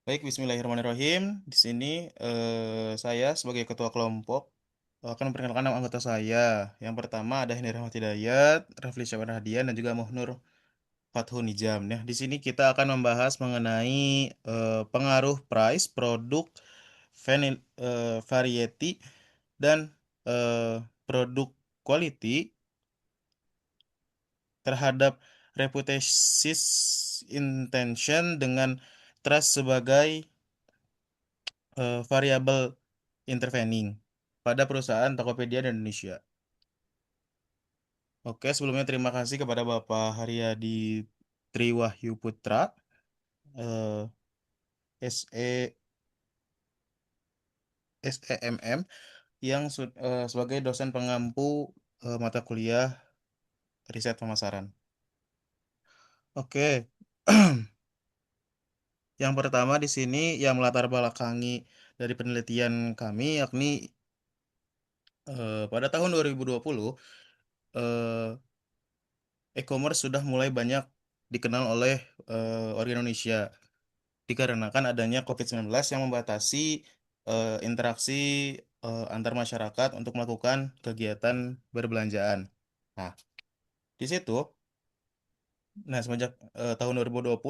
Baik, Bismillahirrahmanirrahim. Di sini saya sebagai ketua kelompok akan memperkenalkan nama anggota saya. Yang pertama ada Henry Rahmat Hidayat, Rafli Syaban Hadian, dan juga Muhnur Fathun Nijam. Nah, di sini kita akan membahas mengenai pengaruh price, produk, variety, dan produk quality terhadap reputation intention dengan trust sebagai variabel intervening pada perusahaan Tokopedia di Indonesia. Oke, sebelumnya terima kasih kepada Bapak Haryadi Triwahyu Putra, eh, SE, SEMM, yang sebagai dosen pengampu mata kuliah riset pemasaran. Oke, yang pertama di sini yang melatar belakangi dari penelitian kami yakni pada tahun 2020 eh, e-commerce sudah mulai banyak dikenal oleh warga Indonesia dikarenakan adanya COVID-19 yang membatasi interaksi antar masyarakat untuk melakukan kegiatan berbelanjaan. Nah, di situ, nah semenjak tahun 2020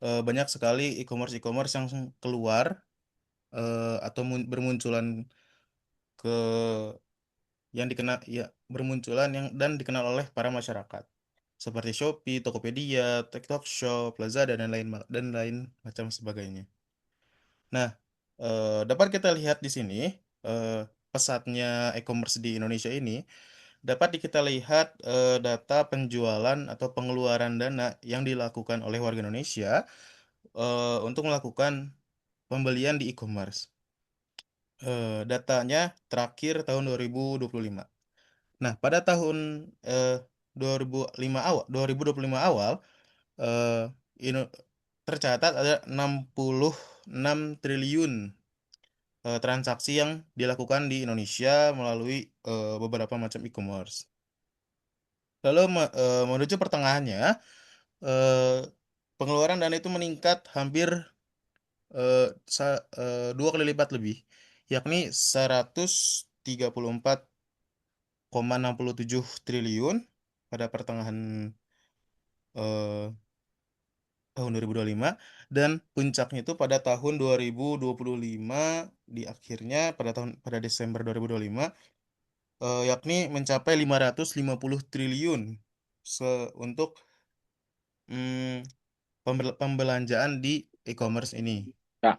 banyak sekali e-commerce yang keluar atau bermunculan ke yang dikenal ya bermunculan yang dan dikenal oleh para masyarakat seperti Shopee, Tokopedia, TikTok Shop, Lazada dan lain macam sebagainya. Nah, dapat kita lihat di sini eh, pesatnya e-commerce di Indonesia ini dapat kita lihat data penjualan atau pengeluaran dana yang dilakukan oleh warga Indonesia untuk melakukan pembelian di e-commerce. Datanya terakhir tahun 2025. Nah, pada tahun eh, 2025 awal eh, Ino- tercatat ada 66 triliun transaksi yang dilakukan di Indonesia melalui beberapa macam e-commerce. Lalu menuju pertengahannya, eh, pengeluaran dana itu meningkat hampir 2 kali lipat lebih, yakni 134,67 triliun pada pertengahan eh, tahun 2025 dan puncaknya itu pada tahun 2025 di akhirnya pada Desember 2025 yakni mencapai 550 triliun untuk mm, pembelanjaan di e-commerce ini. Ya,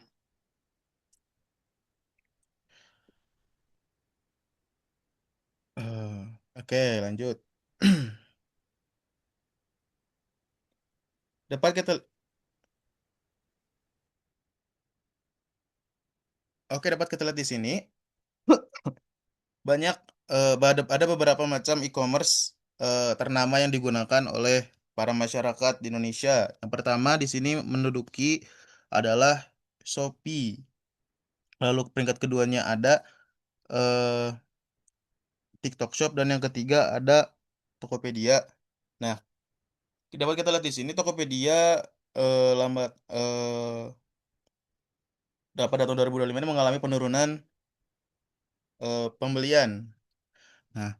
Oke, lanjut. Dapat kita dapat kita lihat di sini banyak ada beberapa macam e-commerce ternama yang digunakan oleh para masyarakat di Indonesia. Yang pertama di sini menduduki adalah Shopee. Lalu peringkat keduanya ada eh, TikTok Shop dan yang ketiga ada Tokopedia. Nah, dapat kita lihat di sini Tokopedia lambat pada tahun 2025 ini mengalami penurunan pembelian. Nah,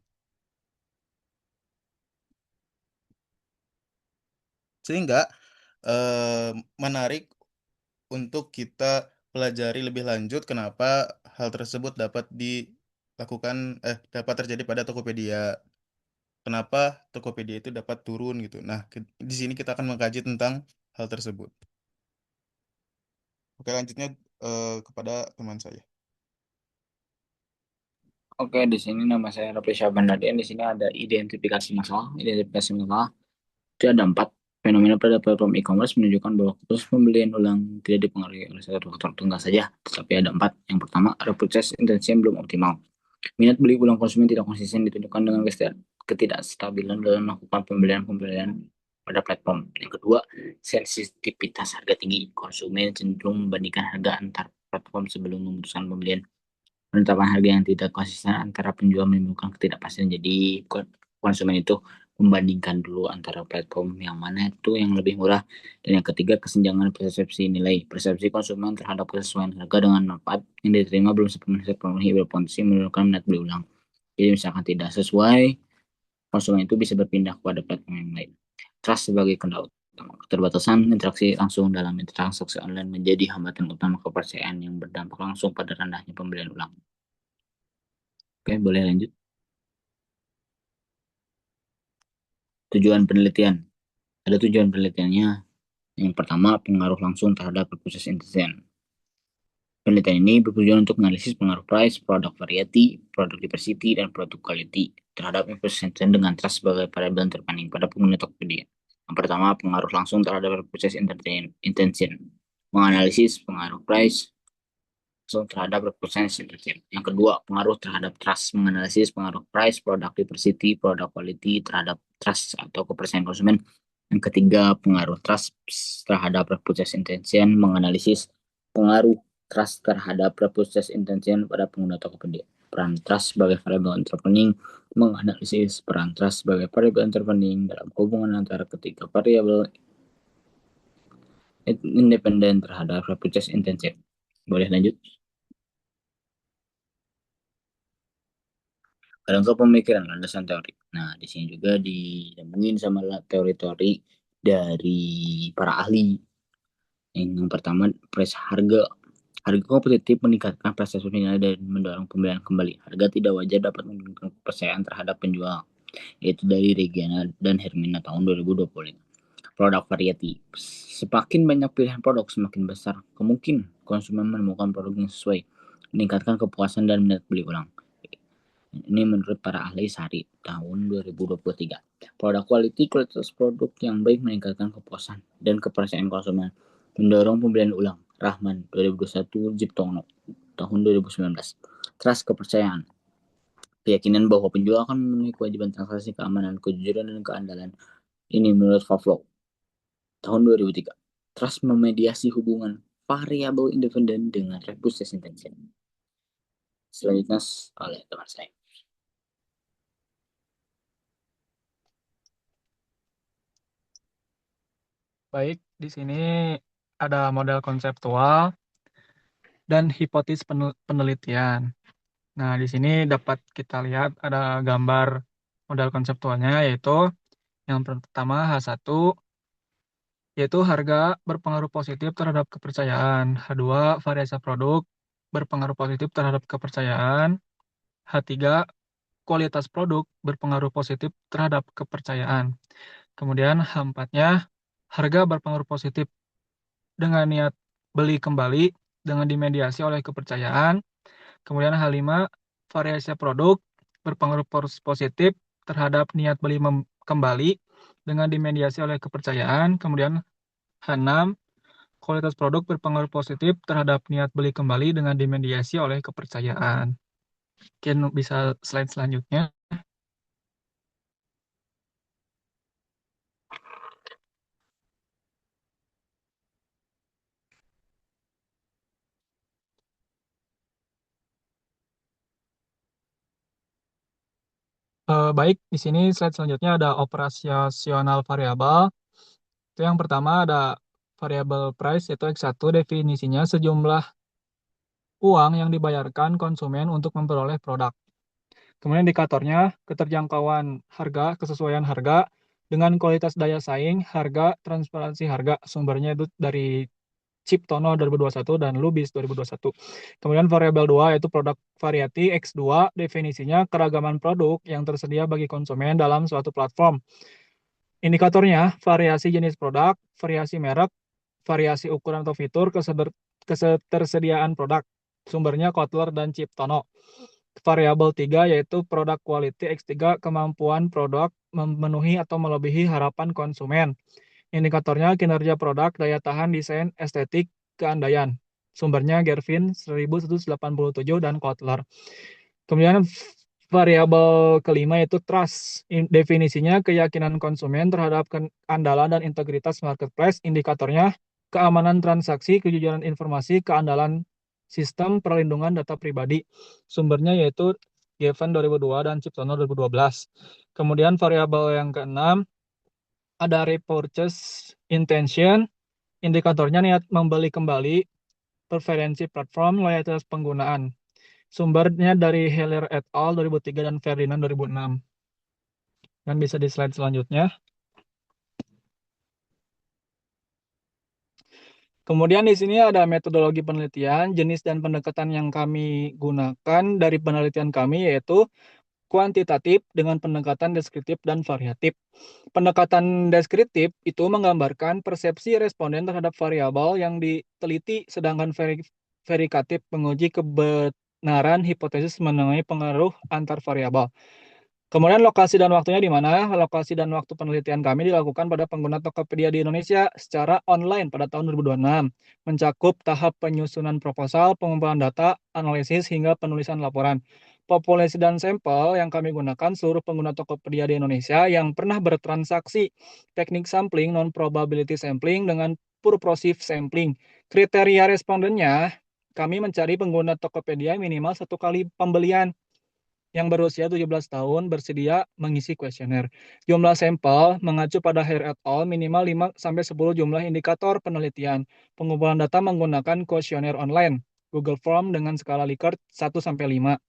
sehingga eh, menarik untuk kita pelajari lebih lanjut kenapa hal tersebut dapat terjadi pada Tokopedia. Kenapa Tokopedia itu dapat turun gitu. Nah, di sini kita akan mengkaji tentang hal tersebut. Oke, lanjutnya kepada teman saya. oke, di sini nama saya Raffi Syaban Radian. Di sini ada identifikasi masalah. Identifikasi masalah itu ada empat. Fenomena pada platform e-commerce menunjukkan bahwa proses pembelian ulang tidak dipengaruhi oleh satu faktor tunggal saja, tetapi ada empat. Yang pertama, repurchase intensi yang belum optimal. Minat beli ulang konsumen tidak konsisten ditunjukkan dengan ketidakstabilan dalam melakukan pembelian-pembelian pada platform. Yang kedua, sensitivitas harga tinggi. Konsumen cenderung membandingkan harga antar platform sebelum memutuskan pembelian. Penetapan harga yang tidak konsisten antara penjual menimbulkan ketidakpastian. Jadi konsumen itu membandingkan dulu antara platform yang mana itu yang lebih murah. Dan yang ketiga, kesenjangan persepsi nilai. Persepsi konsumen terhadap kesesuaian harga dengan manfaat yang diterima belum sepenuhnya terpenuhi, berpotensi menurunkan minat beli ulang. Jadi misalkan tidak sesuai, konsumen itu bisa berpindah kepada platform yang lain. Trust sebagai kendala utama. Keterbatasan interaksi langsung dalam transaksi online menjadi hambatan utama kepercayaan yang berdampak langsung pada rendahnya pembelian ulang. Oke, boleh lanjut. Tujuan penelitian. Ada tujuan penelitiannya. Yang pertama, pengaruh langsung terhadap proses intensien. Penelitian ini bertujuan untuk menganalisis pengaruh price, produk variety, produk diversity, dan produk quality terhadap representation dengan trust sebagai variabel terpanding pada pengguna Tokopedia. Yang pertama, pengaruh langsung terhadap proses intention. Menganalisis pengaruh price langsung terhadap representation. Yang kedua, pengaruh terhadap trust. Menganalisis pengaruh price, produk diversity, produk quality terhadap trust atau kepercayaan konsumen. Yang ketiga, pengaruh trust terhadap repurchase intention, menganalisis pengaruh trust terhadap repurchase intention pada pengguna Tokopedia. Peran trust sebagai variabel entrepreneur, menganalisis peran trust sebagai variabel entrepreneur dalam hubungan antara ketiga variabel independen terhadap repurchase intention. Boleh lanjut? Kerangka pemikiran landasan teori. Nah, di sini juga disambungin sama teori-teori dari para ahli. Yang pertama, price harga. Harga kompetitif meningkatkan prestasi nilai dan mendorong pembelian kembali. Harga tidak wajar dapat menurunkan kepercayaan terhadap penjual, yaitu dari Regina dan Hermina tahun 2020. Produk variety. Semakin banyak pilihan produk, semakin besar kemungkinan konsumen menemukan produk yang sesuai, meningkatkan kepuasan dan minat beli ulang. Ini menurut para ahli Sari tahun 2023. Produk kualitas produk yang baik meningkatkan kepuasan dan kepercayaan konsumen, mendorong pembelian ulang. Rahman 2021, Jiptono tahun 2019. Trust kepercayaan. Keyakinan bahwa penjual akan memenuhi kewajiban transaksi, keamanan, kejujuran, dan keandalan. Ini menurut Pavlov tahun 2003. Trust memediasi hubungan variabel independen dengan reputation intention. Selanjutnya oleh teman saya. Baik, di sini ada model konseptual dan hipotesis penelitian. Nah, di sini dapat kita lihat ada gambar model konseptualnya, yaitu yang pertama H1, yaitu harga berpengaruh positif terhadap kepercayaan. H2, variasi produk berpengaruh positif terhadap kepercayaan. H3, kualitas produk berpengaruh positif terhadap kepercayaan. Kemudian H4-nya, harga berpengaruh positif dengan niat beli kembali dengan dimediasi oleh kepercayaan. Kemudian H5, variasi produk berpengaruh positif terhadap niat beli kembali dengan dimediasi oleh kepercayaan. Kemudian H6, kualitas produk berpengaruh positif terhadap niat beli kembali dengan dimediasi oleh kepercayaan. Mungkin bisa slide selanjutnya. Baik, di sini slide selanjutnya ada operasional variabel. Itu yang pertama ada variabel price, yaitu X1, definisinya sejumlah uang yang dibayarkan konsumen untuk memperoleh produk. Kemudian indikatornya keterjangkauan harga, kesesuaian harga dengan kualitas daya saing, harga, transparansi harga. Sumbernya itu dari Ciptono 2021 dan Lubis 2021. Kemudian variabel 2 yaitu produk variety. X2 definisinya keragaman produk yang tersedia bagi konsumen dalam suatu platform. Indikatornya variasi jenis produk, variasi merek, variasi ukuran atau fitur, ketersediaan produk. Sumbernya Kotler dan Ciptono. Variabel 3 yaitu produk quality. X3 kemampuan produk memenuhi atau melebihi harapan konsumen. Indikatornya kinerja produk, daya tahan, desain, estetik, keandaian. Sumbernya Gervin 1187 dan Kotler. Kemudian variabel kelima yaitu trust. Definisinya keyakinan konsumen terhadap keandalan dan integritas marketplace. Indikatornya keamanan transaksi, kejujuran informasi, keandalan sistem perlindungan data pribadi. Sumbernya yaitu Geffen 2002 dan Ciptono 2012. Kemudian variabel yang keenam ada repurchase intention, indikatornya niat membeli kembali, preferensi platform, loyalitas penggunaan. Sumbernya dari Heller et al. 2003 dan Ferdinand 2006. Dan bisa di slide selanjutnya. Kemudian di sini ada metodologi penelitian, jenis dan pendekatan yang kami gunakan dari penelitian kami yaitu kuantitatif dengan pendekatan deskriptif dan variatif. Pendekatan deskriptif itu menggambarkan persepsi responden terhadap variabel yang diteliti, sedangkan verikatif menguji kebenaran hipotesis mengenai pengaruh antar variabel. Kemudian lokasi dan waktunya di mana? Lokasi dan waktu penelitian kami dilakukan pada pengguna Tokopedia di Indonesia secara online pada tahun 2026, mencakup tahap penyusunan proposal, pengumpulan data, analisis, hingga penulisan laporan. Populasi dan sampel yang kami gunakan seluruh pengguna Tokopedia di Indonesia yang pernah bertransaksi, teknik sampling, non-probability sampling, dengan purposive sampling. Kriteria respondennya, kami mencari pengguna Tokopedia minimal 1 kali pembelian, yang berusia 17 tahun bersedia mengisi kuesioner. Jumlah sampel mengacu pada Hair et al. Minimal 5-10 jumlah indikator penelitian. Pengumpulan data menggunakan kuesioner online, Google Form dengan skala Likert 1-5.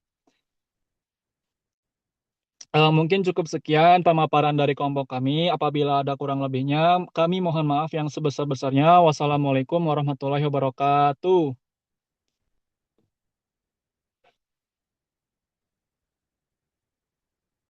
Mungkin cukup sekian pemaparan dari kelompok kami. Apabila ada kurang lebihnya, kami mohon maaf yang sebesar-besarnya. Wassalamualaikum warahmatullahi wabarakatuh.